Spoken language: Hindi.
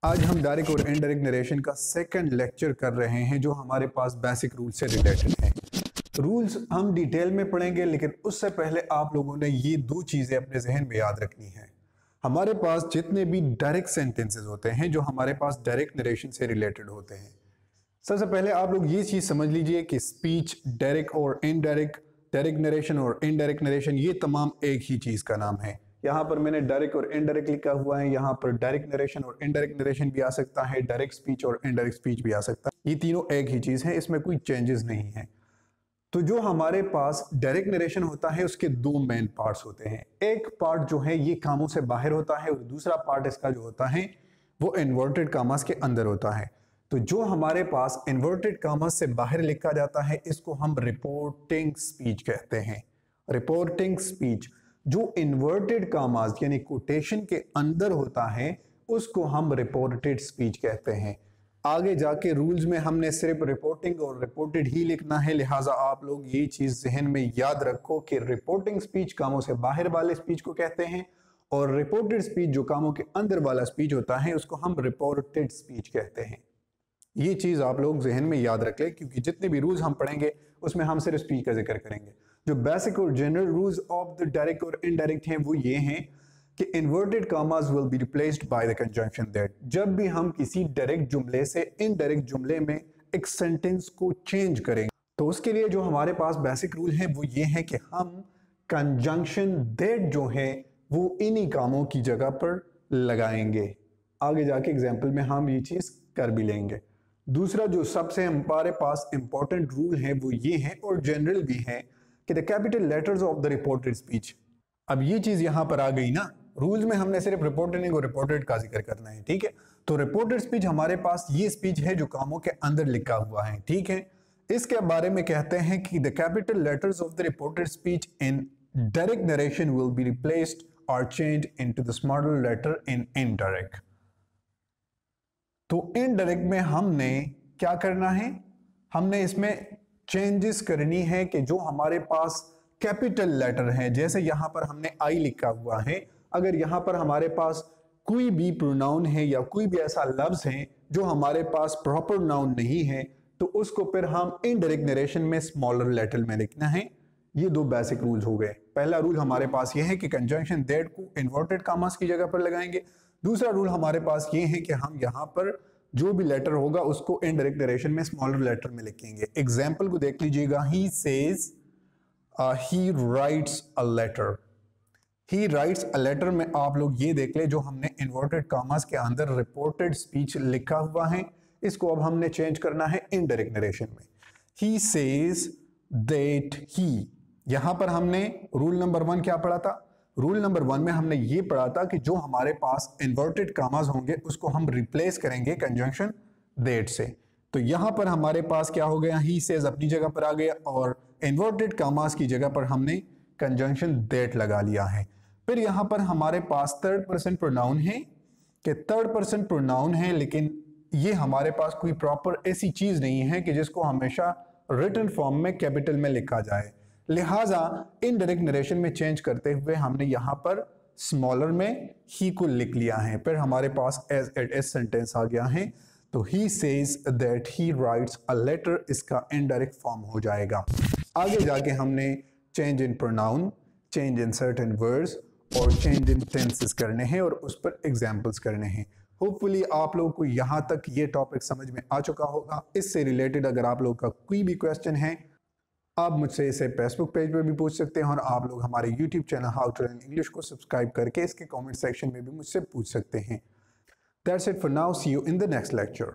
आज हम डायरेक्ट और इनडायरेक्ट नरेशन का सेकंड लेक्चर कर रहे हैं जो हमारे पास बेसिक रूल से रिलेटेड है। रूल्स हम डिटेल में पढ़ेंगे, लेकिन उससे पहले आप लोगों ने ये दो चीजें अपने जहन में याद रखनी है। हमारे पास जितने भी डायरेक्ट सेंटेंसेस होते हैं जो हमारे पास डायरेक्ट नरेशन से रिलेटेड होते हैं, सबसे पहले आप लोग ये चीज समझ लीजिए कि स्पीच, डायरेक्ट और इनडायरेक्ट, डायरेक्ट नरेशन और इनडायरेक्ट नरेशन, ये तमाम एक ही चीज का नाम है। यहाँ पर मैंने डायरेक्ट और इनडायरेक्ट लिखा हुआ है, यहाँ पर डायरेक्ट नरेशन और इनडायरेक्ट नरेशन भी आ सकता है, डायरेक्ट स्पीच और इनडायरेक्ट स्पीच भी आ सकता है। ये तीनों एक ही चीज है, इसमें कोई चेंजेस नहीं है। तो जो हमारे पास डायरेक्ट नरेशन होता है उसके दो मेन पार्ट्स होते हैं। एक पार्ट जो है ये कामों से बाहर होता है और दूसरा पार्ट इसका जो होता है वो इन्वर्टेड कामास के अंदर होता है। तो जो हमारे पास इन्वर्टेड कामास से बाहर लिखा जाता है इसको हम रिपोर्टिंग स्पीच कहते हैं। रिपोर्टिंग स्पीच जो इन्वर्टेड कामास यानी कोटेशन के अंदर होता है उसको हम रिपोर्टेड स्पीच कहते हैं। आगे जाके रूल्स में हमने सिर्फ रिपोर्टिंग और रिपोर्टेड ही लिखना है, लिहाजा आप लोग ये चीज जहन में याद रखो कि रिपोर्टिंग स्पीच कामों से बाहर वाले स्पीच को कहते हैं और रिपोर्टेड स्पीच जो कामों के अंदर वाला स्पीच होता है उसको हम रिपोर्टेड स्पीच कहते हैं। ये चीज आप लोग जहन में याद रख ले, क्योंकि जितने भी रूल्स हम पढ़ेंगे उसमें हम सिर्फ स्पीच का जिक्र करेंगे। जो बेसिक और general rules of the direct और इनडायरेक्ट हैं वो ये हैं कि inverted commas will be replaced by the conjunction that. जब भी हम किसी डायरेक्ट जुमले से इनडायरेक्ट जुमले में एक सेंटेंस को चेंज करेंगे तो उसके लिए जो हमारे पास बेसिक रूल है वो ये है कि हम कंजंक्शन दैट जो है वो इन्हीं कामों की जगह पर लगाएंगे। आगे जाके एग्जाम्पल में हम ये चीज कर भी लेंगे। दूसरा जो सबसे हमारे पास इंपॉर्टेंट रूल है वो ये है और जनरल भी है कि the capital letters of the reported speech. अब ये चीज यहां पर आ गई ना, रूल्स में हमने सिर्फ रिपोर्टेड और रिपोर्टेड का जिक्र करना है, ठीक है। तो रिपोर्टेड स्पीच हमारे पास ये स्पीच है जो कामों के अंदर लिखा हुआ है, ठीक है। इसके बारे में कहते हैं कि the capital letters of the reported speech in direct narration will be replaced और changed into the smaller letter in indirect. तो इनडायरेक्ट में हमने क्या करना है, हमने इसमें चेंजेस करनी है कि जो हमारे पास कैपिटल लेटर है, जैसे यहां पर हमने आई लिखा हुआ है, अगर यहां पर हमारे पास कोई भी प्रोनाउन है या कोई भी ऐसा लफ्ज है जो हमारे पास प्रॉपर नाउन नहीं है तो उसको फिर हम इनडायरेक्ट नरेशन में स्मॉलर लेटर में लिखना है। ये दो बेसिक रूल्स हो गए। पहला रूल हमारे पास ये है कि कंजंक्शन दैट को इन्वर्टेड कामास की जगह पर लगाएंगे। दूसरा रूल हमारे पास ये है कि हम यहां पर जो भी लेटर होगा उसको इनडायरेक्ट नरेशन में स्मॉलर लेटर में लिखेंगे। एग्जाम्पल को देख लीजिएगा। He says he writes a letter. He writes a letter में आप लोग ये देख ले, जो हमने इन्वर्टेड कामास के अंदर रिपोर्टेड स्पीच लिखा हुआ है इसको अब हमने चेंज करना है इनडायरेक्ट नरेशन में। ही सेज दैट ही, यहां पर हमने रूल नंबर 1 क्या पढ़ा था? रूल नंबर 1 में हमने ये पढ़ा था कि जो हमारे पास इन्वर्टेड कामास होंगे उसको हम रिप्लेस करेंगे कंजंक्शन दैट से। तो यहां पर हमारे पास क्या हो गया, ही सेज अपनी जगह पर आ गया और इन्वर्टेड कामास की जगह पर हमने कंजंक्शन दैट लगा लिया है। फिर यहां पर हमारे पास थर्ड पर्सन प्रोनाउन है कि थर्ड पर्सन प्रोनाउन है, लेकिन ये हमारे पास कोई प्रॉपर ऐसी चीज नहीं है कि जिसको हमेशा रिटन फॉर्म में कैपिटल में लिखा जाए, लिहाजा इनडायरेक्ट नरेशन में चेंज करते हुए हमने यहां पर स्मॉलर में ही को लिख लिया है। फिर हमारे पास एज इट इज सेंटेंस आ गया है। तो he says that he writes a letter, इसका इनडायरेक्ट फॉर्म हो जाएगा। आगे जाके हमने change in pronoun, change in certain words और चेंज इन टेंसेस करने हैं और उस पर एग्जाम्पल्स करने हैं। होपफुली आप लोगों को यहां तक ये टॉपिक समझ में आ चुका होगा। इससे रिलेटेड अगर आप लोगों का कोई भी क्वेश्चन है आप मुझसे इसे फेसबुक पेज पे भी पूछ सकते हैं और आप लोग हमारे YouTube channel how to learn English को सब्सक्राइब करके इसके कमेंट सेक्शन में भी मुझसे पूछ सकते हैं। That's it for now, see you in the next lecture.